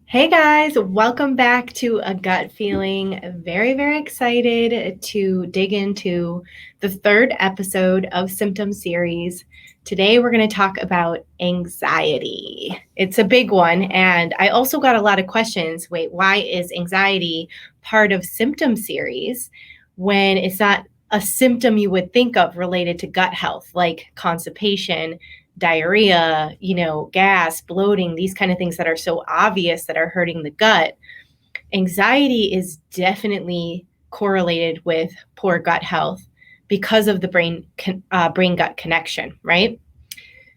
Hey guys, welcome back to A Gut Feeling. Very, very excited to dig into the third episode of Symptom series. Today we're going to talk about anxiety. It's a big one, and I also got a lot of questions. Wait, why is anxiety part of Symptom series when it's not a symptom you would think of related to gut health, like constipation, diarrhea, gas, bloating, these kind of things that are so obvious that are hurting the gut? Anxiety is definitely correlated with poor gut health because of the brain gut connection, right?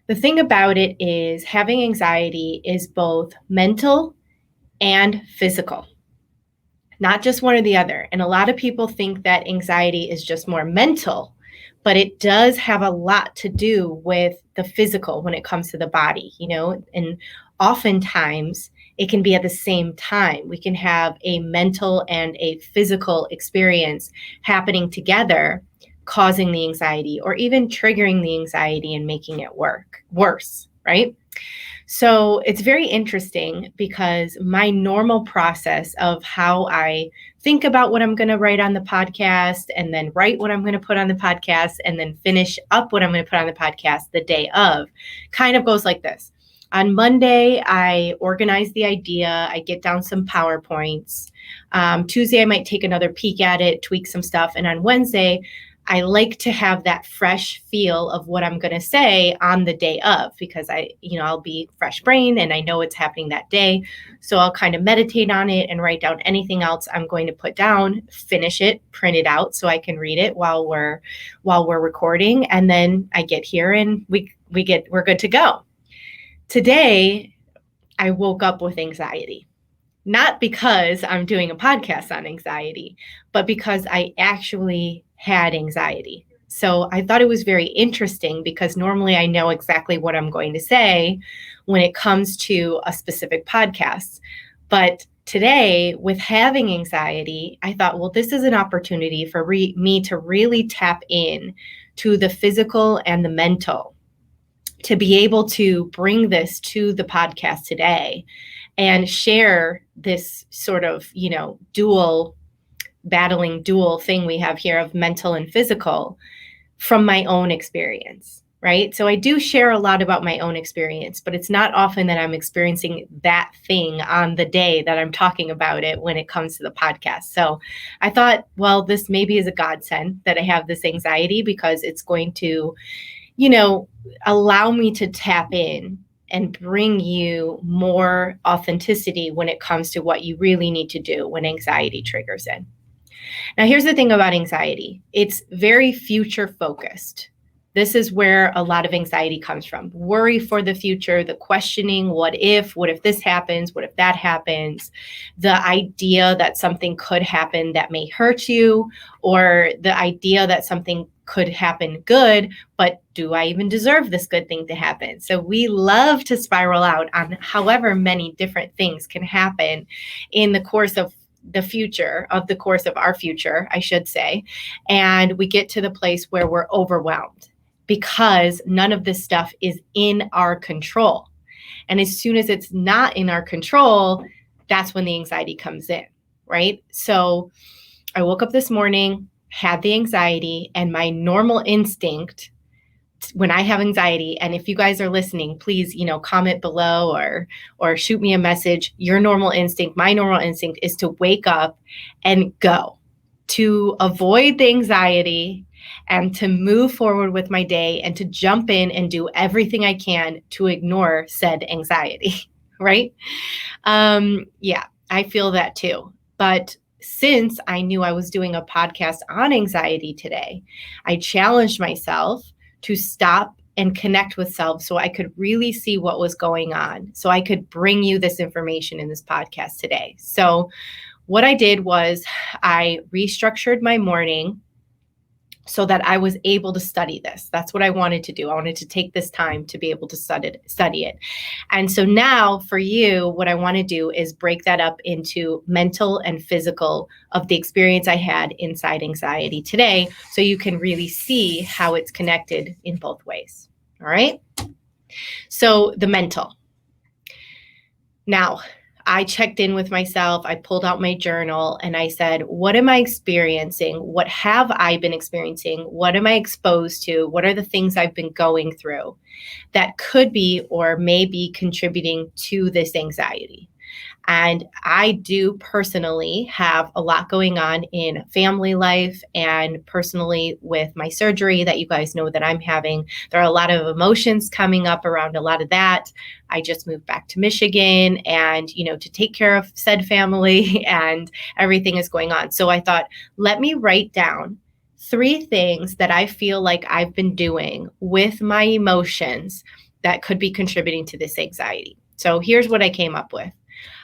The thing about it is having anxiety is both mental and physical, not just one or the other. And a lot of people think that anxiety is just more mental, but it does have a lot to do with the physical when it comes to the body, and oftentimes it can be at the same time. We can have a mental and a physical experience happening together, causing the anxiety or even triggering the anxiety and making it worse, right? So it's very interesting because my normal process of how I think about what I'm going to write on the podcast and then write what I'm going to put on the podcast and then finish up what I'm going to put on the podcast the day of kind of goes like this. On Monday, I organize the idea. I get down some PowerPoints. Tuesday, I might take another peek at it, tweak some stuff. And on Wednesday, I like to have that fresh feel of what I'm going to say on the day of, because I'll be fresh brain and I know it's happening that day. So I'll kind of meditate on it and write down anything else I'm going to put down, finish it, print it out so I can read it while we're recording. And then I get here and we're good to go. Today, I woke up with anxiety. Not because I'm doing a podcast on anxiety, but because I actually had anxiety. So I thought it was very interesting because normally I know exactly what I'm going to say when it comes to a specific podcast. But today, with having anxiety, I thought, well, this is an opportunity for me to really tap in to the physical and the mental, to be able to bring this to the podcast today and share this sort of, dual thing we have here of mental and physical from my own experience, right? So I do share a lot about my own experience, but it's not often that I'm experiencing that thing on the day that I'm talking about it when it comes to the podcast. So I thought, well, this maybe is a godsend that I have this anxiety, because it's going to, allow me to tap in and bring you more authenticity when it comes to what you really need to do when anxiety triggers in. Now, here's the thing about anxiety. It's very future focused. This is where a lot of anxiety comes from. Worry for the future, the questioning, what if this happens, what if that happens, the idea that something could happen that may hurt you, or the idea that something could happen good, but do I even deserve this good thing to happen? So we love to spiral out on however many different things can happen in the course of our future, I should say. And we get to the place where we're overwhelmed because none of this stuff is in our control. And as soon as it's not in our control, that's when the anxiety comes in, right? So I woke up this morning, had the anxiety, and my normal instinct when I have anxiety, and if you guys are listening, please, comment below or shoot me a message. My normal instinct is to wake up and go, to avoid the anxiety and to move forward with my day and to jump in and do everything I can to ignore said anxiety, right? Yeah, I feel that too. But since I knew I was doing a podcast on anxiety today, I challenged myself to stop and connect with self so I could really see what was going on, so I could bring you this information in this podcast today. So what I did was I restructured my morning so that I was able to study this. That's what I wanted to do. I wanted to take this time to be able to study it. And so now for you, what I want to do is break that up into mental and physical of the experience I had inside anxiety today, so you can really see how it's connected in both ways. All right. So the mental. Now, I checked in with myself. I pulled out my journal and I said, what am I experiencing? What have I been experiencing? What am I exposed to? What are the things I've been going through that could be or may be contributing to this anxiety? And I do personally have a lot going on in family life and personally with my surgery that you guys know that I'm having. There are a lot of emotions coming up around a lot of that. I just moved back to Michigan and, to take care of said family and everything is going on. So I thought, let me write down 3 things that I feel like I've been doing with my emotions that could be contributing to this anxiety. So here's what I came up with.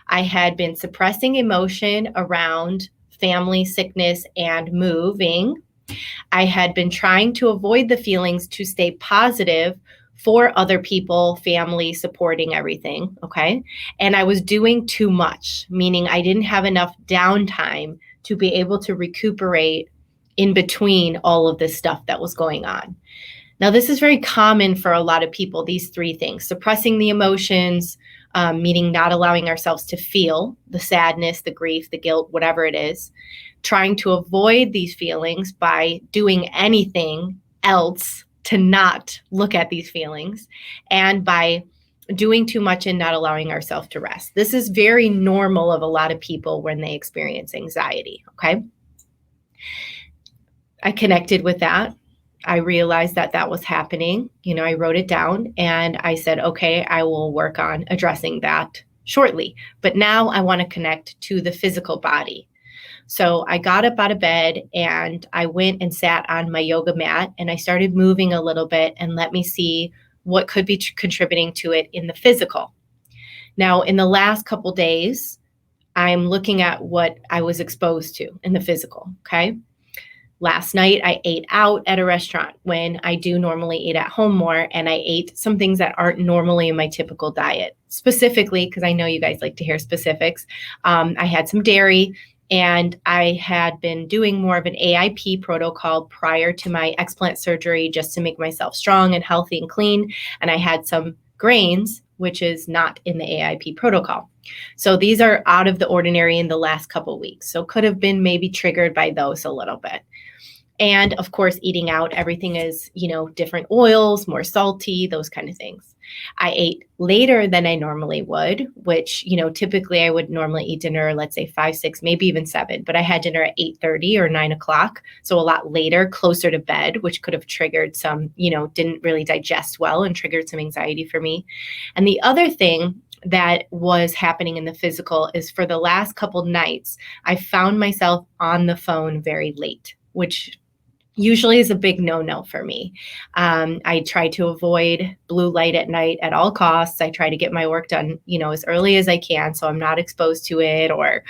I had been suppressing emotion around family sickness and moving. I had been trying to avoid the feelings to stay positive for other people, family, supporting everything. Okay. And I was doing too much, meaning I didn't have enough downtime to be able to recuperate in between all of this stuff that was going on. Now, this is very common for a lot of people, these 3 things: suppressing the emotions, meaning not allowing ourselves to feel the sadness, the grief, the guilt, whatever it is, trying to avoid these feelings by doing anything else to not look at these feelings, and by doing too much and not allowing ourselves to rest. This is very normal of a lot of people when they experience anxiety, okay? I connected with that. I realized that that was happening. I wrote it down and I said, okay, I will work on addressing that shortly. But now I want to connect to the physical body. So I got up out of bed and I went and sat on my yoga mat and I started moving a little bit and let me see what could be contributing to it in the physical. Now, in the last couple days, I'm looking at what I was exposed to in the physical, okay? Last night, I ate out at a restaurant when I do normally eat at home more, and I ate some things that aren't normally in my typical diet. Specifically, because I know you guys like to hear specifics, I had some dairy, and I had been doing more of an AIP protocol prior to my explant surgery just to make myself strong and healthy and clean, and I had some grains, which is not in the AIP protocol. So these are out of the ordinary in the last couple of weeks. So could have been maybe triggered by those a little bit. And of course, eating out, everything is, different oils, more salty, those kind of things. I ate later than I normally would, which, typically I would normally eat dinner, let's say 5, 6, maybe even 7, but I had dinner at 8:30 or 9 o'clock. So a lot later, closer to bed, which could have triggered some, didn't really digest well and triggered some anxiety for me. And the other thing that was happening in the physical is for the last couple nights, I found myself on the phone very late, which usually is a big no-no for me. I try to avoid blue light at night at all costs. I try to get my work done, as early as I can so I'm not exposed to it, or,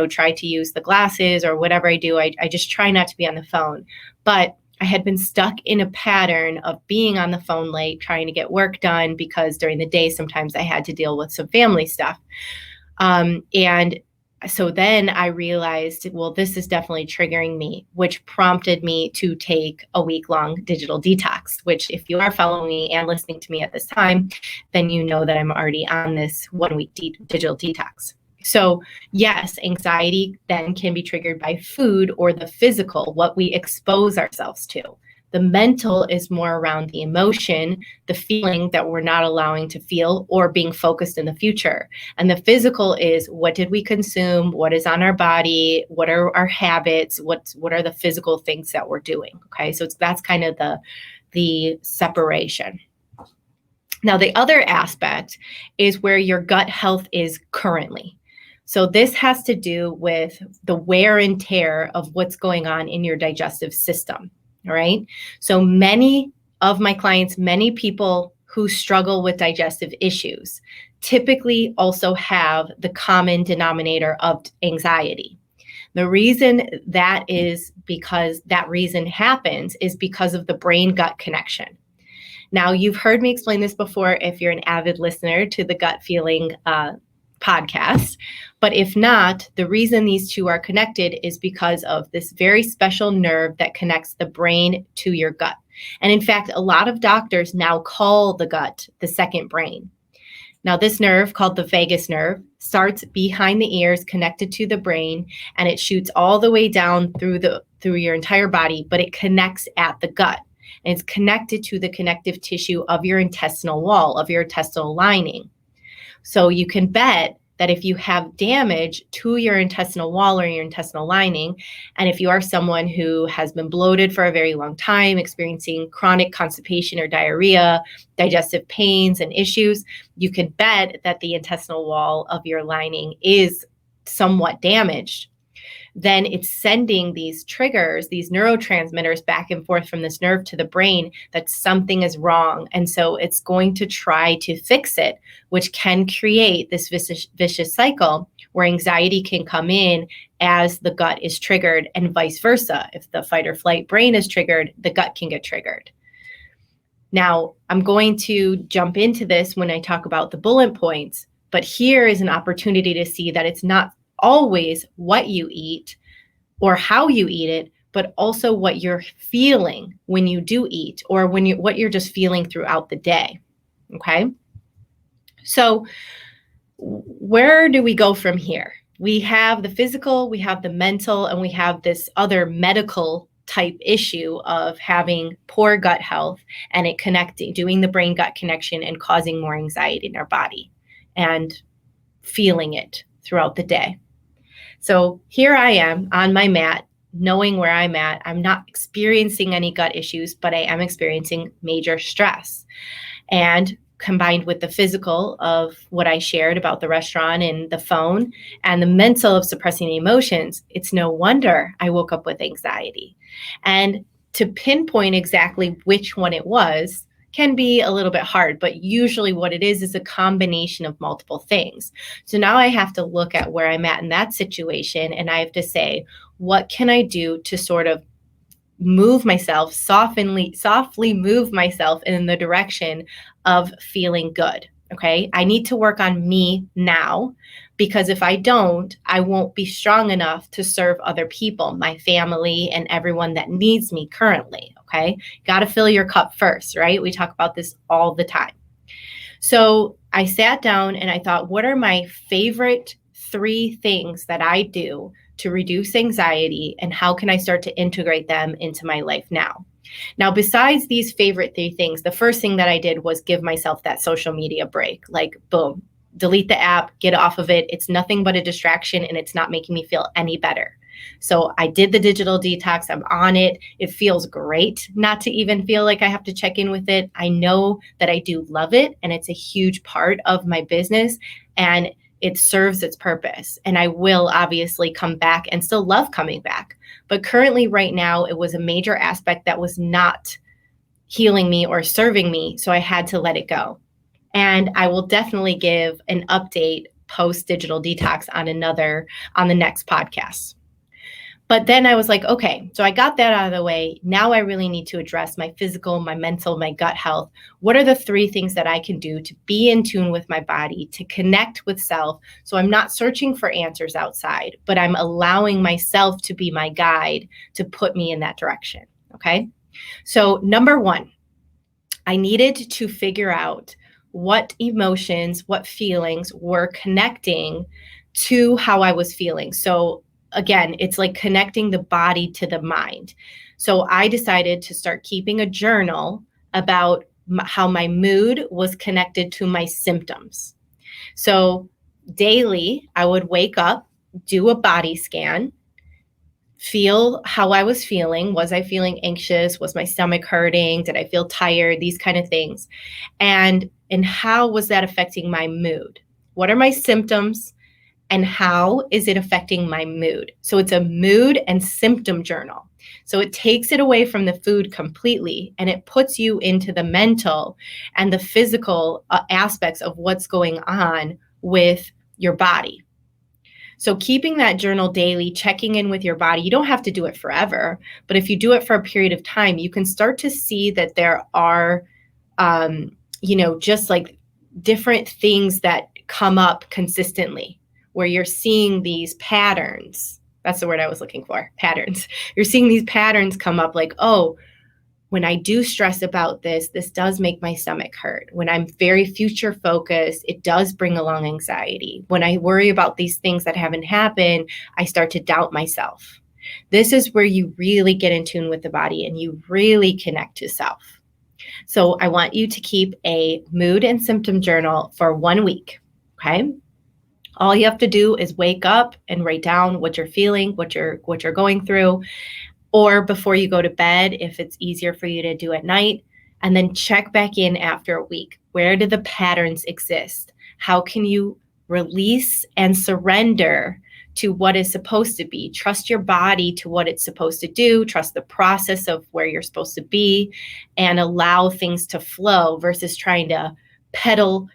try to use the glasses or whatever I do. I just try not to be on the phone. But I had been stuck in a pattern of being on the phone late, trying to get work done because during the day, sometimes I had to deal with some family stuff. And so then I realized, well, this is definitely triggering me, which prompted me to take a week-long digital detox, which if you are following me and listening to me at this time, then you know that I'm already on this 1-week digital detox. So yes, anxiety then can be triggered by food or the physical, what we expose ourselves to. The mental is more around the emotion, the feeling that we're not allowing to feel or being focused in the future. And the physical is, what did we consume? What is on our body? What are our habits? What are the physical things that we're doing? Okay, so that's kind of the separation. Now, the other aspect is where your gut health is currently. So this has to do with the wear and tear of what's going on in your digestive system. All right. So many of my clients, many people who struggle with digestive issues typically also have the common denominator of anxiety. The reason that is because that reason happens is because of the brain-gut connection. Now, you've heard me explain this before if you're an avid listener to the Gut Feeling podcast. But if not, the reason these two are connected is because of this very special nerve that connects the brain to your gut. And in fact, a lot of doctors now call the gut the second brain. Now, this nerve, called the vagus nerve, starts behind the ears, connected to the brain, and it shoots all the way down through your entire body, but it connects at the gut. And it's connected to the connective tissue of your intestinal wall, of your intestinal lining. So you can bet that if you have damage to your intestinal wall or your intestinal lining, and if you are someone who has been bloated for a very long time, experiencing chronic constipation or diarrhea, digestive pains and issues, you can bet that the intestinal wall of your lining is somewhat damaged. Then it's sending these triggers, these neurotransmitters back and forth from this nerve to the brain that something is wrong. And so it's going to try to fix it, which can create this vicious cycle where anxiety can come in as the gut is triggered, and vice versa. If the fight or flight brain is triggered, the gut can get triggered. Now, I'm going to jump into this when I talk about the bullet points, but here is an opportunity to see that it's not always what you eat or how you eat it, but also what you're feeling when you do eat, or what you're just feeling throughout the day. Okay. So where do we go from here? We have the physical, we have the mental, and we have this other medical type issue of having poor gut health and it connecting, doing the brain gut connection and causing more anxiety in our body and feeling it throughout the day. So here I am on my mat, knowing where I'm at. I'm not experiencing any gut issues, but I am experiencing major stress. And combined with the physical of what I shared about the restaurant and the phone, and the mental of suppressing the emotions, it's no wonder I woke up with anxiety. And to pinpoint exactly which one it was can be a little bit hard, but usually what it is a combination of multiple things. So now I have to look at where I'm at in that situation, and I have to say, what can I do to sort of move myself, softly move myself in the direction of feeling good? Okay, I need to work on me now, because if I don't, I won't be strong enough to serve other people, my family, and everyone that needs me currently. Okay, got to fill your cup first, right? We talk about this all the time. So I sat down and I thought, what are my favorite 3 things that I do to reduce anxiety, and how can I start to integrate them into my life now? Now, besides these favorite 3 things, the first thing that I did was give myself that social media break. Like, boom, delete the app, get off of it. It's nothing but a distraction, and it's not making me feel any better. So I did the digital detox. I'm on it. It feels great not to even feel like I have to check in with it. I know that I do love it, and it's a huge part of my business, and it serves its purpose. And I will obviously come back and still love coming back. But currently, right now, it was a major aspect that was not healing me or serving me. So I had to let it go. And I will definitely give an update post digital detox on the next podcast. But then I was like, okay, so I got that out of the way. Now I really need to address my physical, my mental, my gut health. What are the 3 things that I can do to be in tune with my body, to connect with self? So I'm not searching for answers outside, but I'm allowing myself to be my guide to put me in that direction. Okay. So number 1, I needed to figure out what emotions, what feelings were connecting to how I was feeling. So again, it's like connecting the body to the mind. So I decided to start keeping a journal about how my mood was connected to my symptoms. So daily, I would wake up, do a body scan, feel how I was feeling. Was I feeling anxious? Was my stomach hurting? Did I feel tired? These kind of things. And how was that affecting my mood? What are my symptoms? And how is it affecting my mood? So it's a mood and symptom journal. So it takes it away from the food completely, and it puts you into the mental and the physical aspects of what's going on with your body. So keeping that journal daily, checking in with your body, you don't have to do it forever, but if you do it for a period of time, you can start to see that there are, just like different things that come up consistently, where you're seeing these patterns. That's the word I was looking for, patterns. You're seeing these patterns come up like, oh, when I do stress about this does make my stomach hurt. When I'm very future focused, it does bring along anxiety. When I worry about these things that haven't happened, I start to doubt myself. This is where you really get in tune with the body and you really connect to self. So I want you to keep a mood and symptom journal for 1 week, okay? All you have to do is wake up and write down what you're feeling, what you're going through, or before you go to bed, if it's easier for you to do at night, and then check back in after a week. Where do the patterns exist? How can you release and surrender to what is supposed to be? Trust your body to what it's supposed to do, trust the process of where you're supposed to be, and allow things to flow versus trying to pedal,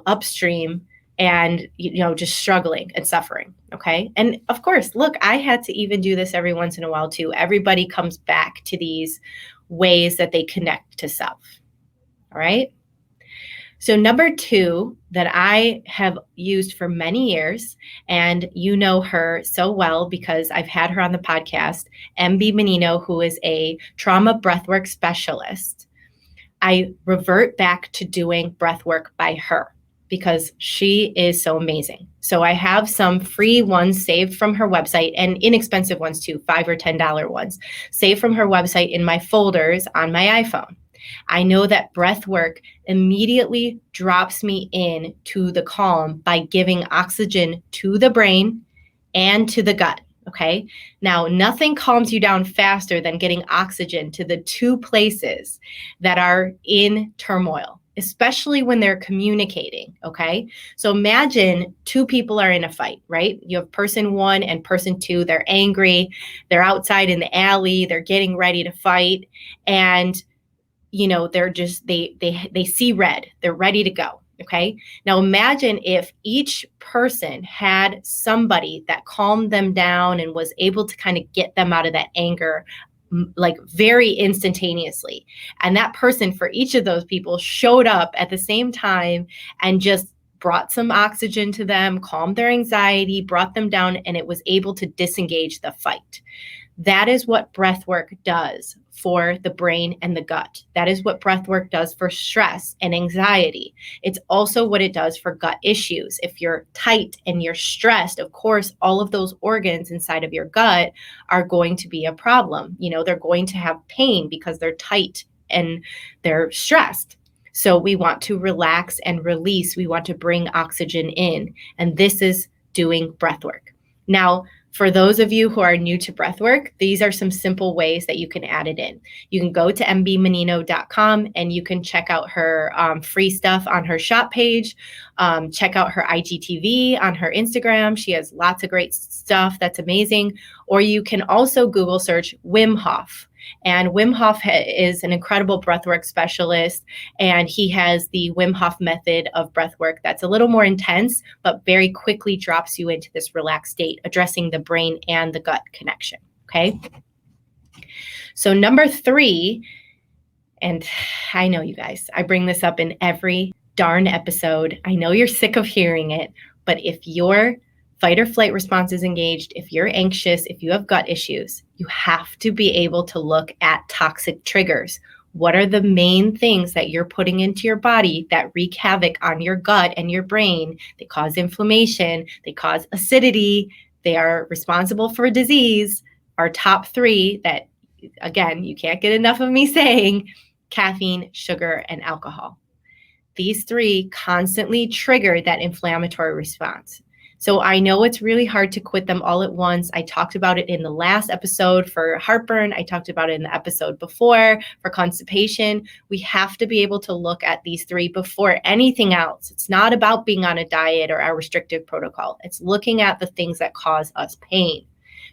upstream and, just struggling and suffering. Okay. And of course, look, I had to even do this every once in a while too. Everybody comes back to these ways that they connect to self. All right. So number 2 that I have used for many years, and you know her so well because I've had her on the podcast, MB Menino, who is a trauma breathwork specialist. I revert back to doing breathwork by her because she is so amazing. So I have some free ones saved from her website and inexpensive ones too, $5 or $10 ones, saved from her website in my folders on my iPhone. I know that breath work immediately drops me in to the calm by giving oxygen to the brain and to the gut. Okay. Now, nothing calms you down faster than getting oxygen to the 2 places that are in turmoil, especially when they're communicating. Okay. So imagine 2 people are in a fight, right? You have person 1 and person 2. They're angry. They're outside in the alley. They're getting ready to fight. And they're just, they see red, they're ready to go. Okay. Now imagine if each person had somebody that calmed them down and was able to kind of get them out of that anger, like very instantaneously. And that person for each of those people showed up at the same time and just brought some oxygen to them, calmed their anxiety, brought them down, and it was able to disengage the fight. That is what breath work does for the brain and the gut. That is what breath work does for stress and anxiety. It's also what it does for gut issues. If you're tight and you're stressed, of course, all of those organs inside of your gut are going to be a problem. They're going to have pain because they're tight and they're stressed. So we want to relax and release. We want to bring oxygen in. And this is doing breath work. Now, for those of you who are new to breathwork, these are some simple ways that you can add it in. You can go to mbmenino.com and you can check out her free stuff on her shop page. Check out her IGTV on her Instagram. She has lots of great stuff that's amazing. Or you can also Google search Wim Hof. And Wim Hof is an incredible breathwork specialist, and he has the Wim Hof method of breathwork that's a little more intense, but very quickly drops you into this relaxed state, addressing the brain and the gut connection. Okay. So number 3, and I know you guys, I bring this up in every darn episode. I know you're sick of hearing it, but if your fight or flight response is engaged, if you're anxious, if you have gut issues, you have to be able to look at toxic triggers. What are the main things that you're putting into your body that wreak havoc on your gut and your brain? They cause inflammation, they cause acidity, they are responsible for disease. Our top 3 that, again, you can't get enough of me saying: caffeine, sugar, and alcohol. These 3 constantly trigger that inflammatory response. So I know it's really hard to quit them all at once. I talked about it in the last episode for heartburn. I talked about it in the episode before for constipation. We have to be able to look at these 3 before anything else. It's not about being on a diet or a restrictive protocol. It's looking at the things that cause us pain.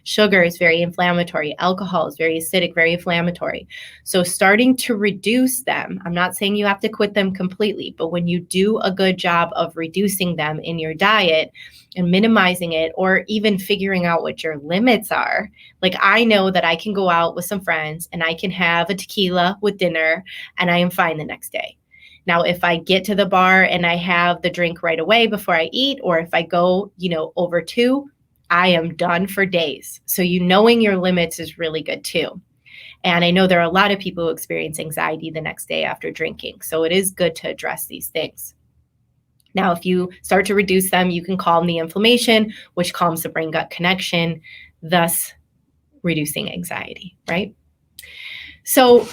Sugar is very inflammatory. Alcohol is very acidic, very inflammatory. So starting to reduce them, I'm not saying you have to quit them completely, but when you do a good job of reducing them in your diet and minimizing it, or even figuring out what your limits are, like I know that I can go out with some friends and I can have a tequila with dinner and I am fine the next day. Now, if I get to the bar and I have the drink right away before I eat, or if I go, over 2, I am done for days. So knowing your limits is really good too. And I know there are a lot of people who experience anxiety the next day after drinking. So it is good to address these things. Now, if you start to reduce them, you can calm the inflammation, which calms the brain-gut connection, thus reducing anxiety, right? So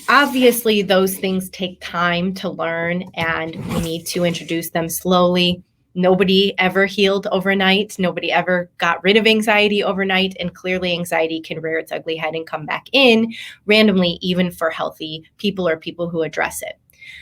obviously, those things take time to learn, and we need to introduce them slowly. Nobody ever healed overnight. Nobody ever got rid of anxiety overnight. And clearly, anxiety can rear its ugly head and come back in randomly, even for healthy people or people who address it.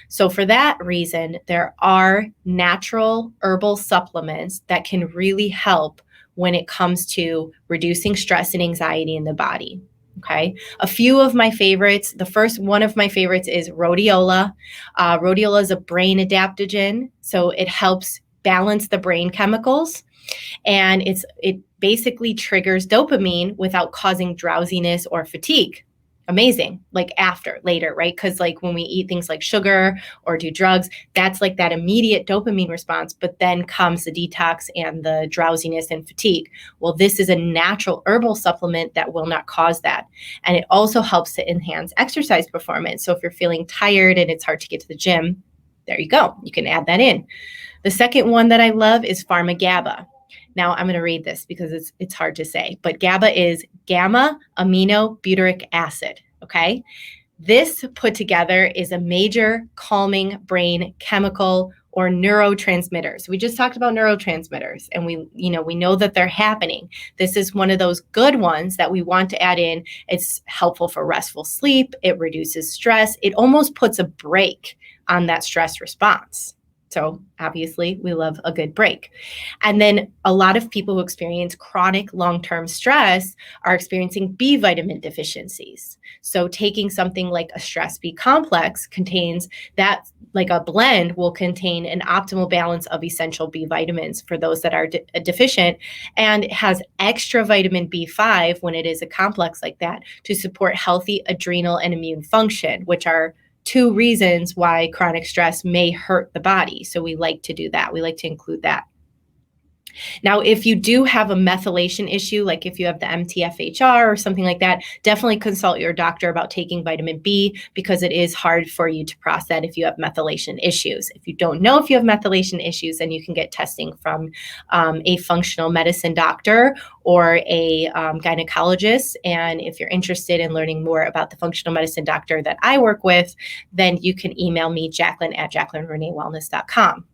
So for that reason, there are natural herbal supplements that can really help when it comes to reducing stress and anxiety in the body. Okay. A few of my favorites. The first one of my favorites is rhodiola. Rhodiola is a brain adaptogen, so it helps balance the brain chemicals, and it basically triggers dopamine without causing drowsiness or fatigue. Amazing. Like later, right? Because like when we eat things like sugar or do drugs, that's like that immediate dopamine response, but then comes the detox and the drowsiness and fatigue. Well, this is a natural herbal supplement that will not cause that. And it also helps to enhance exercise performance. So if you're feeling tired and it's hard to get to the gym, there you go. You can add that in. The second one that I love is pharma-GABA. Now I'm going to read this because it's hard to say, but GABA is gamma aminobutyric acid. Okay. This put together is a major calming brain chemical or neurotransmitters. We just talked about neurotransmitters, and we know that they're happening. This is one of those good ones that we want to add in. It's helpful for restful sleep. It reduces stress. It almost puts a brake on that stress response. So obviously we love a good break. And then a lot of people who experience chronic long-term stress are experiencing B vitamin deficiencies. So taking something like a stress B complex contains that, like a blend will contain an optimal balance of essential B vitamins for those that are deficient, and it has extra vitamin B5 when it is a complex like that to support healthy adrenal and immune function, which are two reasons why chronic stress may hurt the body. So we like to do that. We like to include that. Now, if you do have a methylation issue, like if you have the MTHFR or something like that, definitely consult your doctor about taking vitamin B, because it is hard for you to process that if you have methylation issues. If you don't know if you have methylation issues, then you can get testing from a functional medicine doctor or a gynecologist. And if you're interested in learning more about the functional medicine doctor that I work with, then you can email me, Jaclyn at jaclynreneewellness.com.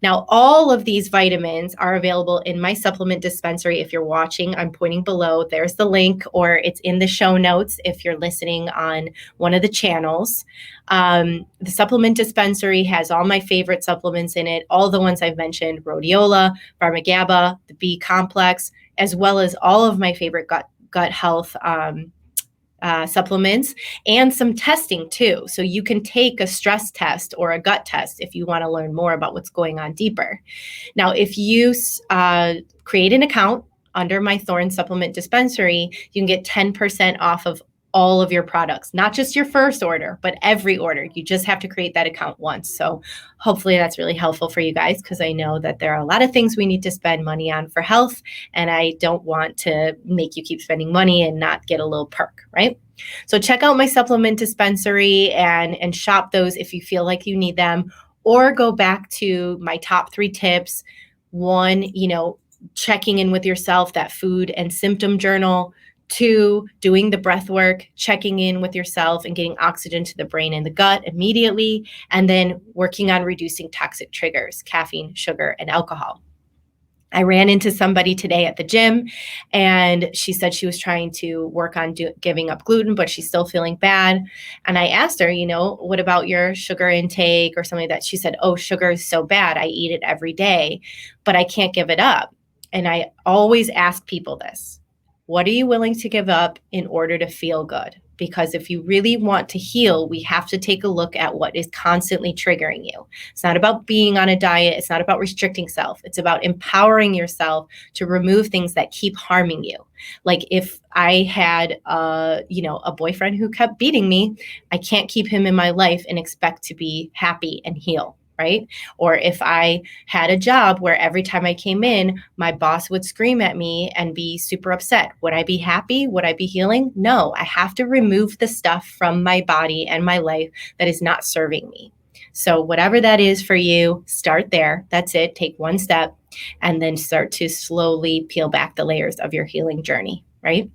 Now, all of these vitamins are available in my supplement dispensary. If you're watching, I'm pointing below. There's the link, or it's in the show notes if you're listening on one of the channels. The supplement dispensary has all my favorite supplements in it, all the ones I've mentioned: rhodiola, pharma-GABA, the B complex, as well as all of my favorite gut health supplements, and some testing too. So you can take a stress test or a gut test if you want to learn more about what's going on deeper. Now, if you create an account under my Thorne Supplement Dispensary, you can get 10% off of all of your products, not just your first order, but every order. You just have to create that account once. So hopefully that's really helpful for you guys, because I know that there are a lot of things we need to spend money on for health, and I don't want to make you keep spending money and not get a little perk, right? So check out my supplement dispensary and shop those if you feel like you need them, or go back to my top 3 tips. One, checking in with yourself, that food and symptom journal. 2, doing the breath work, checking in with yourself and getting oxygen to the brain and the gut immediately, and then working on reducing toxic triggers, caffeine, sugar, and alcohol. I ran into somebody today at the gym, and she said she was trying to work on giving up gluten, but she's still feeling bad. And I asked her, what about your sugar intake or something like that? She said, oh, sugar is so bad. I eat it every day, but I can't give it up. And I always ask people this: what are you willing to give up in order to feel good? Because if you really want to heal, we have to take a look at what is constantly triggering you. It's not about being on a diet. It's not about restricting self. It's about empowering yourself to remove things that keep harming you. Like if I had a boyfriend who kept beating me, I can't keep him in my life and expect to be happy and heal, right? Or if I had a job where every time I came in, my boss would scream at me and be super upset, would I be happy? Would I be healing? No, I have to remove the stuff from my body and my life that is not serving me. So whatever that is for you, start there. That's it. Take one step and then start to slowly peel back the layers of your healing journey, right?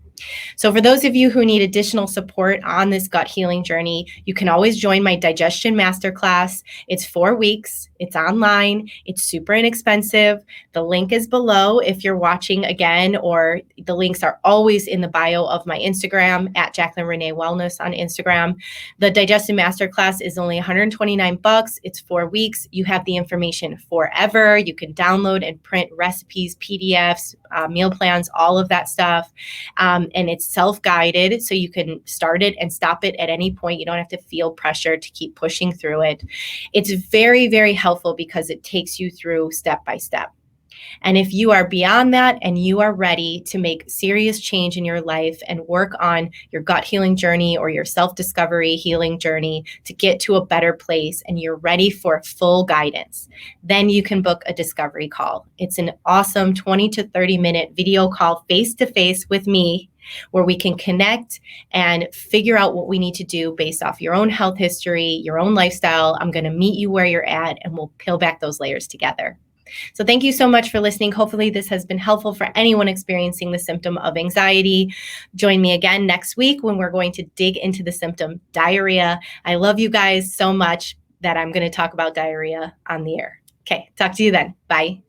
So for those of you who need additional support on this gut healing journey, you can always join my digestion masterclass. It's 4 weeks. It's online. It's super inexpensive. The link is below if you're watching again, or the links are always in the bio of my Instagram at Jaclyn Renee Wellness on Instagram. The digestion masterclass is only $129. It's 4 weeks. You have the information forever. You can download and print recipes, PDFs, meal plans, all of that stuff. And it's self-guided, so you can start it and stop it at any point. You don't have to feel pressure to keep pushing through it. It's very, very helpful because it takes you through step by step. And if you are beyond that and you are ready to make serious change in your life and work on your gut healing journey or your self-discovery healing journey to get to a better place, and you're ready for full guidance, then you can book a discovery call. It's an awesome 20 to 30 minute video call face-to-face with me, where we can connect and figure out what we need to do based off your own health history, your own lifestyle. I'm going to meet you where you're at, and we'll peel back those layers together. So thank you so much for listening. Hopefully this has been helpful for anyone experiencing the symptom of anxiety. Join me again next week when we're going to dig into the symptom diarrhea. I love you guys so much that I'm going to talk about diarrhea on the air. Okay, talk to you then. Bye.